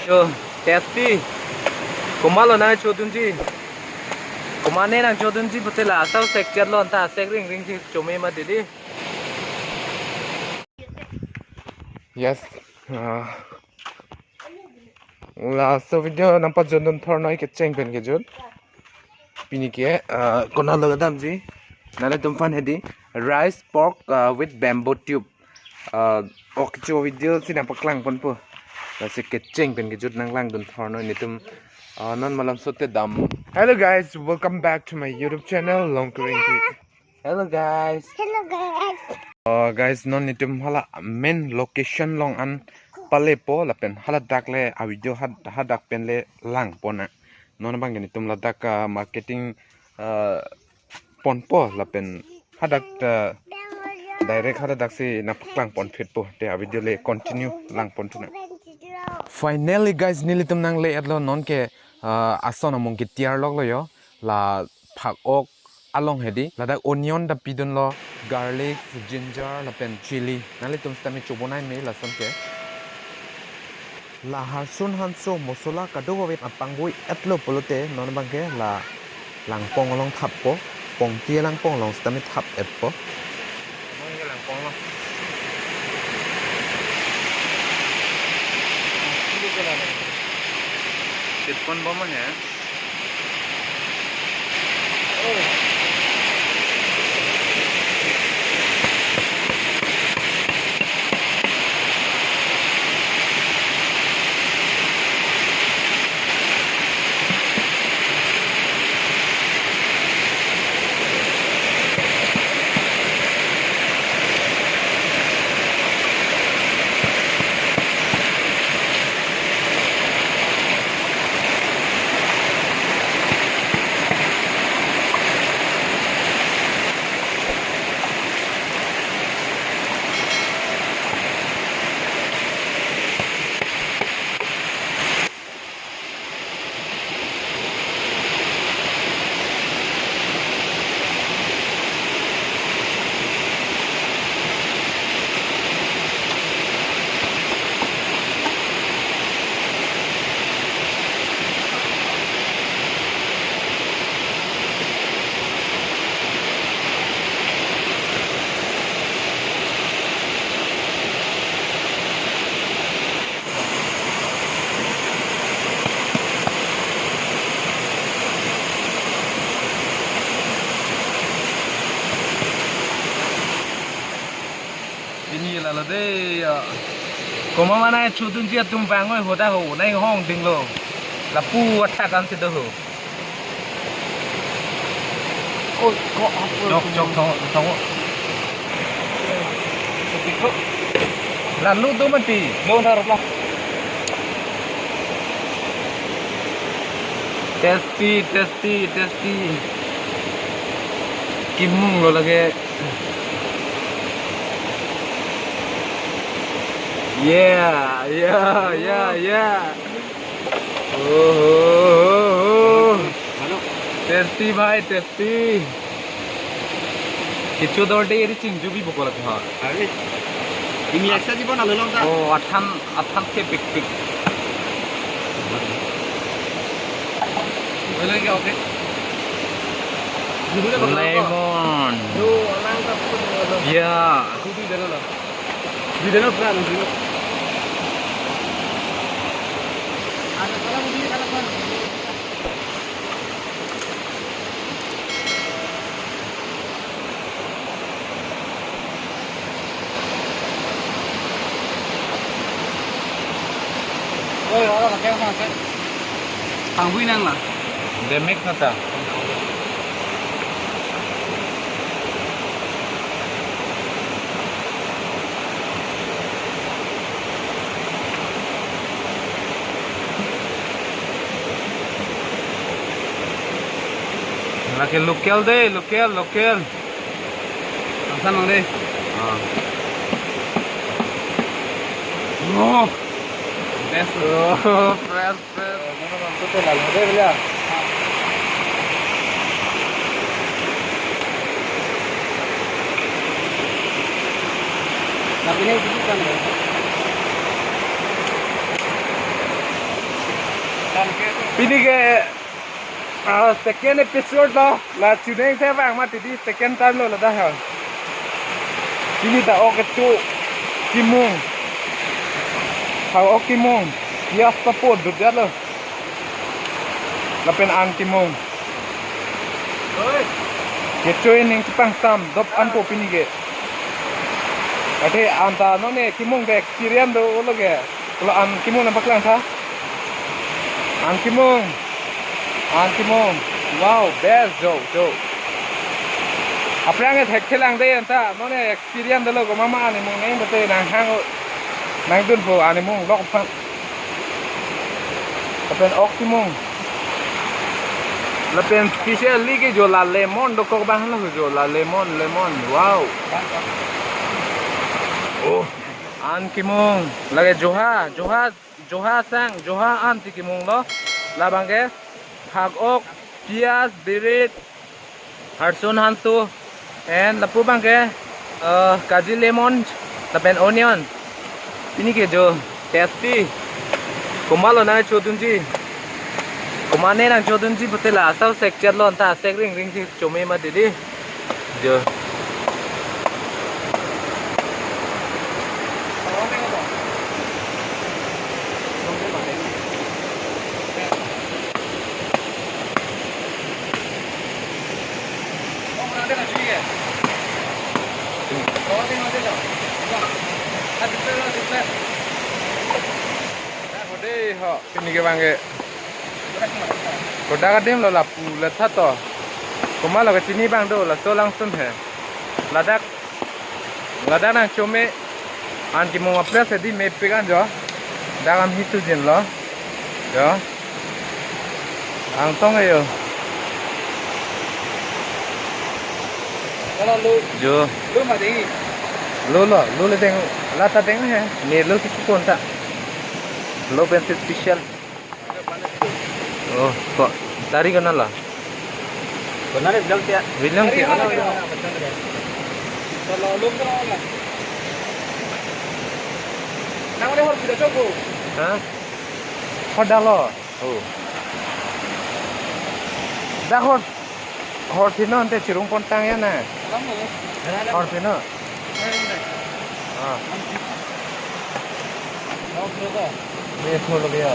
Yo, tasty. Kumalo na chodun ji. Kumane na chodun ji putela asal sekcer lo anta sek ring ring ji chome ma didi. Yes. Last video nampak jondon thornoi ke ceng pen ke jod. Pini ke kona logadam ji. Nale tumfan hedi rice pork with bamboo tube. Ok cho video si nampak lang pon po. Kasi keceng pen kejut nang lang dun thorno nitum non malam sote dam. Hello guys, welcome back to my YouTube channel Longkiri Engti. Hello guys. Hello guys. Guys non nitum hala main location long an pale po lapen hala dak le a video hadak pen le lang pona. Non bang nitum ladak marketing pon po lapen hadak direct hadak si napaklang pon fit po te a video le continue lang pon tuna. Finally guys nilitum nang le atlo non ke ason among ke tiar log lo yo la phak ok along hedi la dak onion da pidon lo garlic ginger la pen chili nalitum stami chubonai me la son ke la harsun hanso mosola kadogo wet apangoi atlo pulote non bangke la langpong long thap po pong tia langpong long stami thap et po langpong lo Tipon bomon ya. Ini là đây có mà này chú tuân chiết tung vàng ngồi hồ ta hồ này hong tình lo là pu attack ăn thịt hồ ôi có chọc chọc thong là lúc đó mình tì luôn thà rồi tasty tasty tasty kim mung rồi là cái Yeah, yeah. Oh. Tasty bhai, tasty. Kichu dorte eri chingju bhi bokol ha. Ari. Ini eksa di bona lolong ta. Oh, athan ke big big. Boleh ke oke? Lemon. Yo, orang ta pun. Yeah. Kudu dana la. Di dana plan dulu. Ada kalau di kalau kan. Ôi, đó là keo mà cái thằng vui năng mà. They make nata. Laki local deh, local. Langsung mang deh. Oh, best. Oh, fresh. Mana bang, tu lalu deh bela. Tapi ini kan. ini ke second episode lo la chuneng saya bang mati di second time lo dah ha ini dah oke tu kimung how oke kimung ya support dah lo lapen an kimung ngecoy ning cipang sam dop an po pini ke ade anta no ne kimung de experience do lo ke kalau an kimung nampak lang tha an kimung wow best jo apa yang thek thelang de anta no ne experience do lo ko mama ani mung neng bate nang hang nang dun po ani mung lok phang apen ok kimung lapen specially ke jo la lemon do ko bang lo jo la lemon wow oh an kimung lage joha sang joha an ti kimung lo labang ke hak ok pias birit harsun hantu and lapu bang ke kaji lemon lapen onion ini ke jo tasty kumalo na chodunji kumane nang chodunji betela asal sekcet lo anta sek ring si chome ma didi jo ini ke bang ke koda ka dim lo la pu la tha to koma lo ka chini bang do la so langsung hai ladak nang chome an ki mo apna se di me pegan jo dagam hitu jin lo jo ang tong ayo kalau lu mà đi lo le deng la ta deng hai ne lo ki kon ta lo pen special oh kok dari kana la benar bilang ti kalau lu kalau lah nang oleh harus tidak coba ha khoda lo oh da hor thino ante chirung pon tang ya na hor thino ये छोड़ गया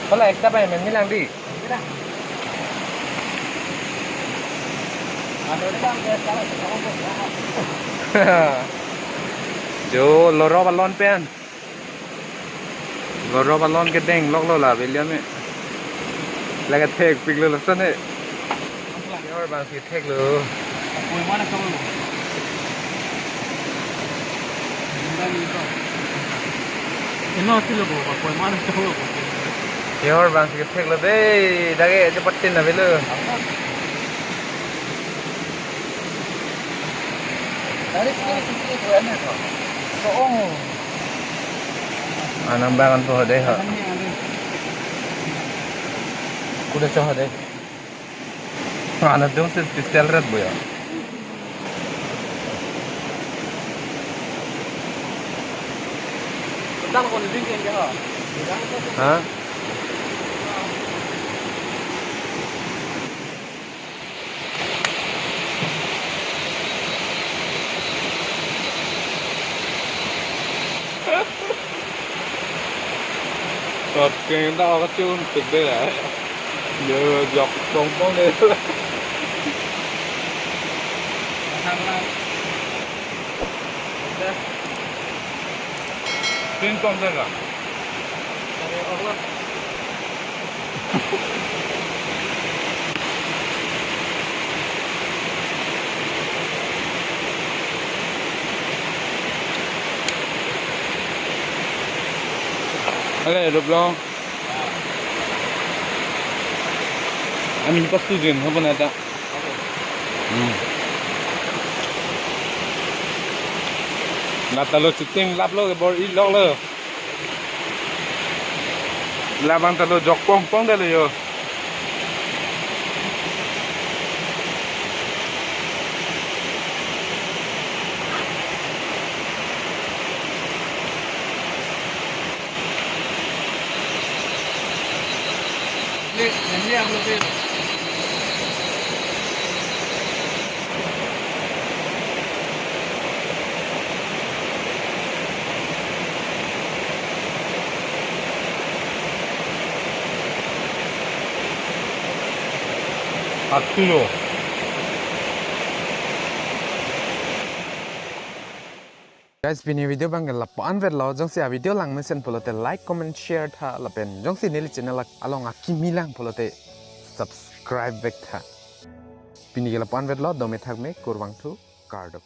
kalau ekstra apa yang bilang di jo loro balon pen loro balon ke deng lok lo la William e laga thek pik lo san e yor bang si thek lo kue mana kamu ini sih lo bawa kue mana kamu yor bang si thek lo de dage jepatin na belo dari sini kue mana kok oh anang bangan po de ha kuda cho de ana dum se special rat boya tao còn riêng cái hả ha Tọt cái đó có chun thực đây là giờ dọc bông bông lên Tin con đây là Đây được lo. Amin pas tu din, apa nada? Nata lo chiting lap lo ke bor i lok lo. Labang ta lo jok pong pong dah lo yo. Ini yang lebih. Akulo. Guys, bini video bang la pan ver lo jong si a video lang mesen polote like comment share tha la pen jong si nili channel along a kimilang polote subscribe vek tha bini la pan ver lo dome thak me kurwang thu card